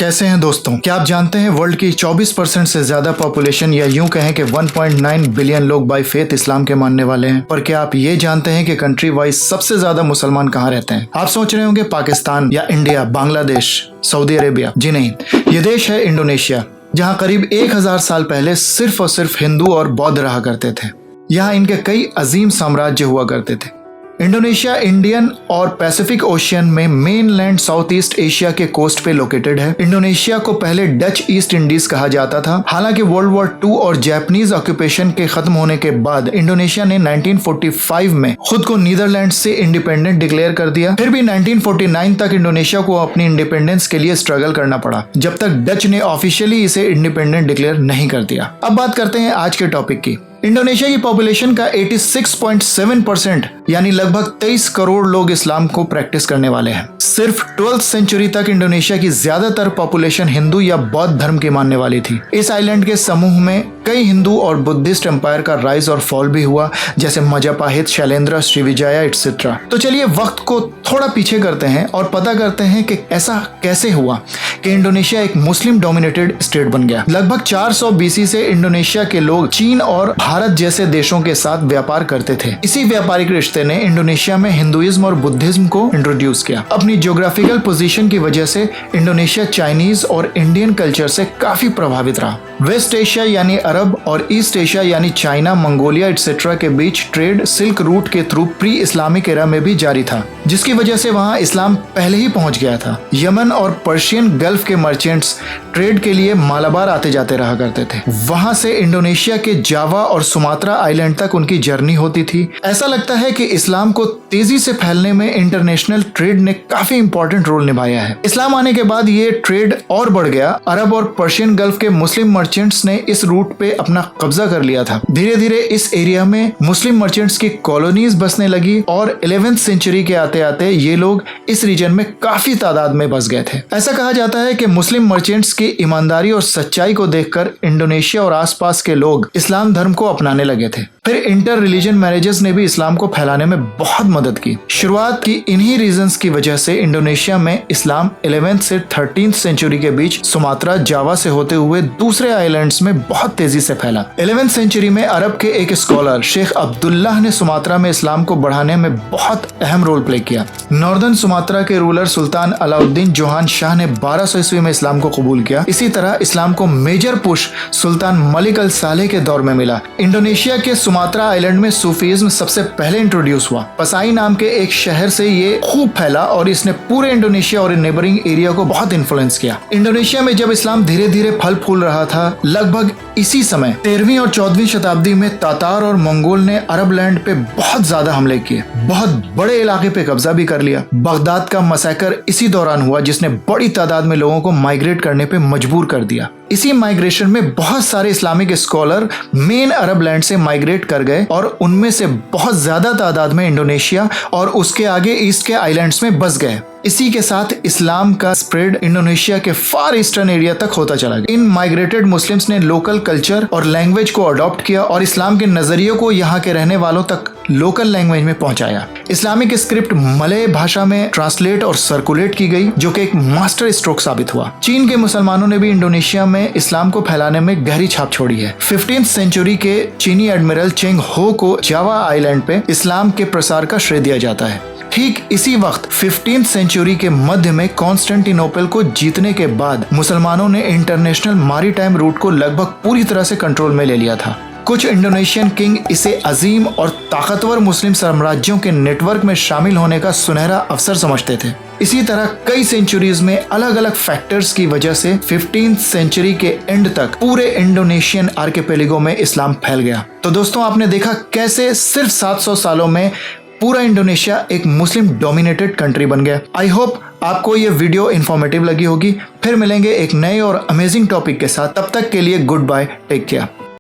कैसे हैं दोस्तों? क्या आप जानते हैं वर्ल्ड की 24% से ज्यादा पॉपुलेशन या यूं कहें कि 1.9 बिलियन लोग बाय फेथ इस्लाम के मानने वाले हैं। पर क्या आप ये जानते हैं कि कंट्री वाइज सबसे ज्यादा मुसलमान कहाँ रहते हैं? आप सोच रहे होंगे पाकिस्तान या इंडिया, बांग्लादेश, सऊदी अरेबिया। जी नहीं, ये देश है इंडोनेशिया, जहाँ करीब 1000 साल पहले सिर्फ और सिर्फ हिंदू और बौद्ध रहा करते थे। यहाँ इनके कई अजीम साम्राज्य हुआ करते थे। इंडोनेशिया इंडियन और पैसिफिक ओशियन में मेनलैंड साउथ ईस्ट एशिया के कोस्ट पे लोकेटेड है। इंडोनेशिया को पहले डच ईस्ट इंडीज कहा जाता था। हालांकि वर्ल्ड वॉर 2 और जापानीज ऑक्यूपेशन के खत्म होने के बाद इंडोनेशिया ने 1945 में खुद को नीदरलैंड से इंडिपेंडेंट डिक्लेयर कर दिया। फिर भी 1949 तक इंडोनेशिया को अपनी इंडिपेंडेंस के लिए स्ट्रगल करना पड़ा, जब तक डच ने ऑफिशियली इसे इंडिपेंडेंट डिक्लेयर नहीं कर दिया। अब बात करते हैं आज के टॉपिक की। इंडोनेशिया की पॉपुलेशन का 86.7% यानी लगभग 23 करोड़ लोग इस्लाम को प्रैक्टिस करने वाले हैं। सिर्फ 12th सेंचुरी तक इंडोनेशिया की ज्यादातर पॉपुलेशन हिंदू या बौद्ध धर्म के मानने वाली थी। इस आइलैंड के समूह में कई हिंदू और बुद्धिस्ट एम्पायर का राइज और फॉल भी हुआ, जैसे मजापाहित, शैलेंद्र, श्रीविजया एटसेट्रा। तो चलिए वक्त को थोड़ा पीछे करते हैं और पता करते हैं कि ऐसा कैसे हुआ कि इंडोनेशिया एक मुस्लिम डोमिनेटेड स्टेट बन गया। लगभग 400 BC से इंडोनेशिया के लोग चीन और भारत जैसे देशों के साथ व्यापार करते थे। इसी व्यापारिक रिश्ते ने इंडोनेशिया में हिंदुइज्म और बुद्धिज्म को इंट्रोड्यूस किया। अपनी ज्योग्राफिकल पोजीशन की वजह से इंडोनेशिया चाइनीज और इंडियन कल्चर से काफी प्रभावित रहा। वेस्ट एशिया यानी अरब और ईस्ट एशिया यानी चाइना, मंगोलिया एटसेट्रा के बीच ट्रेड सिल्क रूट के थ्रू प्री इस्लामिक एरा में भी जारी था, जिसकी वजह से वहां इस्लाम पहले ही पहुंच गया था। यमन और पर्शियन गल्फ के मर्चेंट्स ट्रेड के लिए मालाबार आते जाते रहा करते थे। वहां से इंडोनेशिया के जावा और सुमात्रा आइलैंड तक उनकी जर्नी होती थी। ऐसा लगता है कि इस्लाम को तेजी से फैलने में इंटरनेशनल ट्रेड ने काफी इंपॉर्टेंट रोल निभाया है। इस्लाम आने के बाद ये ट्रेड और बढ़ गया। अरब और पर्शियन गल्फ के मुस्लिम मर्चेंट्स ने इस रूट पे अपना कब्जा कर लिया था। धीरे धीरे इस एरिया में मुस्लिम मर्चेंट्स की कॉलोनीज बसने लगी और 11th सेंचुरी के आते आते ये लोग इस रीजन में काफी तादाद में बस गए थे। ऐसा कहा जाता है कि मुस्लिम मर्चेंट्स की ईमानदारी और सच्चाई को देखकर इंडोनेशिया और आसपास के लोग इस्लाम धर्म को अपनाने लगे थे। फिर इंटर रिलीजन मैरिजेस ने भी इस्लाम को फैलाने में बहुत मदद की। शुरुआत की इन्हीं रीजंस की वजह से इंडोनेशिया में इस्लाम 11th से 13th सेंचुरी के बीच सुमात्रा, जावा से होते हुए दूसरे आइलैंड्स में बहुत तेजी से फैला। 11th सेंचुरी में अरब के एक स्कॉलर शेख अब्दुल्लाह ने सुमात्रा में इस्लाम को बढ़ाने में बहुत अहम रोल प्ले किया। नॉर्दर्न सुमात्रा के रूलर सुल्तान अलाउद्दीन जोहान शाह ने 1200 ईस्वी में इस्लाम को कबूल किया। इसी तरह इस्लाम को मेजर पुश सुल्तान मलिक अल सालेह के दौर में मिला। इंडोनेशिया के सुमात्रा आइलैंड में सूफीज्म सबसे पहले इंट्रोड्यूस हुआ। पसाई नाम के एक शहर से ये खूब फैला और इसने पूरे इंडोनेशिया और नेबरिंग एरिया को बहुत इन्फ्लुएंस किया। इंडोनेशिया में जब इस्लाम धीरे धीरे फल फूल रहा था, लगभग इसी समय 13वीं और 14वीं शताब्दी में तातार और मंगोल ने अरब लैंड पे बहुत ज्यादा हमले किए, बहुत बड़े इलाके पे कब्जा भी कर लिया। बगदाद का मसैकर इसी दौरान हुआ, जिसने बड़ी तादाद में लोगों को माइग्रेट करने पे मजबूर कर दिया। इसी माइग्रेशन में बहुत सारे इस्लामिक स्कॉलर मेन अरब लैंड से माइग्रेट कर गए और उनमें से बहुत ज्यादा तादाद में इंडोनेशिया और उसके आगे ईस्ट के आइलैंड्स में बस गए। इसी के साथ इस्लाम का स्प्रेड इंडोनेशिया के फार ईस्टर्न एरिया तक होता चला गया। इन माइग्रेटेड मुस्लिम्स ने लोकल कल्चर और लैंग्वेज को अडॉप्ट किया और इस्लाम के नजरिए को यहाँ के रहने वालों तक लोकल लैंग्वेज में पहुंचाया। इस्लामिक स्क्रिप्ट मलय भाषा में ट्रांसलेट और सर्कुलेट की गई, जो कि एक मास्टर स्ट्रोक साबित हुआ। चीन के मुसलमानों ने भी इंडोनेशिया में इस्लाम को फैलाने में गहरी छाप छोड़ी है। 15th सेंचुरी के चीनी एडमिरल चेंग हो को जावा आइलैंड पे इस्लाम के प्रसार का श्रेय दिया जाता है। ठीक इसी वक्त 15th सेंचुरी के मध्य में कॉन्स्टेंटिनोपल को जीतने के बाद मुसलमानों ने इंटरनेशनल मैरीटाइम रूट को लगभग पूरी तरह से कंट्रोल में ले लिया था। कुछ इंडोनेशियन किंग इसे अजीम और ताकतवर मुस्लिम साम्राज्यों के नेटवर्क में शामिल होने का सुनहरा अवसर समझते थे। इसी तरह कई सेंचुरीज में अलग अलग फैक्टर्स की वजह से 15th सेंचुरी के एंड तक पूरे इंडोनेशियन आर्किपेलागो में इस्लाम फैल गया। तो दोस्तों, आपने देखा कैसे सिर्फ 700 सालों में पूरा इंडोनेशिया एक मुस्लिम डोमिनेटेड कंट्री बन गया। आई होप आपको ये वीडियो इन्फॉर्मेटिव लगी होगी। फिर मिलेंगे एक नए और अमेजिंग टॉपिक के साथ। तब तक के लिए गुड बाय, टेक केयर।